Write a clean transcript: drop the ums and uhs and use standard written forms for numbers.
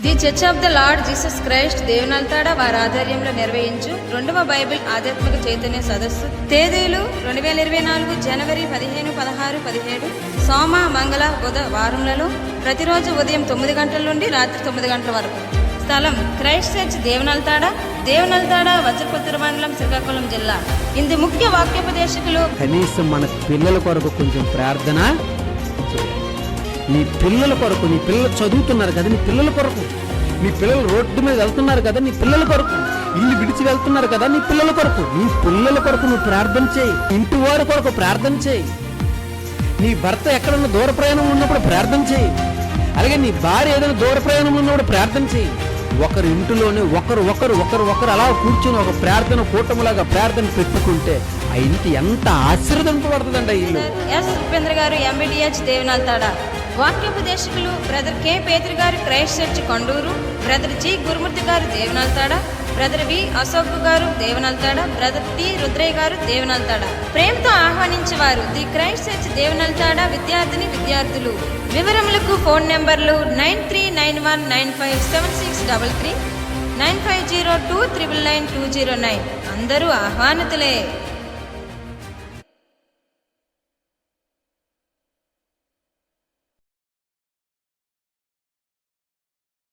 The church of the Lord Jesus Christ Devanalthada వారి ఆధ్వర్యంలో నిర్వహించు 2వ బైబిల్ ఆధ్యాత్మిక చైతన్య సదస్సు తేదీలు 2024 జనవరి 15, 16, 17 సోమ, మంగళ, బుధ వారములలో ప్రతిరోజు ఉదయం 9 గంటల నుండి రాత్రి 9 గంటల వరకు. స్థలం క్రైస్ట్ చర్చ్ దేవనల్తాడ వజ్రపుత్ర మండలం, శ్రీకాకుళం జిల్లా. ఇందు ముఖ్య వాక్యోపదేశకులు. కనీసం మన పిల్లల కొరకు కొంచెం ప్రార్థన చేయాలి. నీ పిల్లల కొరకు, నీ పిల్లలు చదువుతున్నారు కదా, నీ పిల్లల కొరకు, నీ పిల్లలు రోడ్డు మీద వెళ్తున్నారు కదా, నీ పిల్లల కొరకు, ఇల్లు విడిచి వెళ్తున్నారు కదా, నీ పిల్లల కొరకు, నీ పిల్లల కొరకు నువ్వు ప్రార్థన చేయి. ఇంటి వారి కొరకు ప్రార్థన చేయి. నీ భర్త ఎక్కడన్నా దూర ప్రయాణం ఉన్నప్పుడు ప్రార్థన చేయి. అలాగే నీ భార్య ఏదైనా దూర ప్రయాణం ఉన్నప్పుడు ప్రార్థన చేయి. ఒకరి ఇంటిలోనే ఒకరు అలా కూర్చొని ఒక ప్రార్థన కూటములాగా ప్రార్థన పెట్టుకుంటే ఆ ఇంటి ఎంత ఆశీర్వదింపబడుతుందండి. ఆ ఇల్లు. ఎస్ ఉపేంద్ర గారు, ఎంబీడీహెచ్ దేవనల్తాడ. వాక్యోపదేశకులు బ్రదర్ కె పేతురు గారు, Christ church Konduru. Brother G Gurumurthy గారు, దేవనల్తాడ. బ్రదర్ వి అశోక్ గారు, దేవనల్తాడ. బ్రదర్ టి రుద్రయ్య గారు, దేవనల్తాడ. ప్రేమతో ఆహ్వానించేవారు ది క్రైస్ట్ చర్చ్ దేవనల్తాడ విద్యార్థులు. వివరములకు ఫోన్ నెంబర్లు 9391957633, 9502999209. అందరూ ఆహ్వానితులే.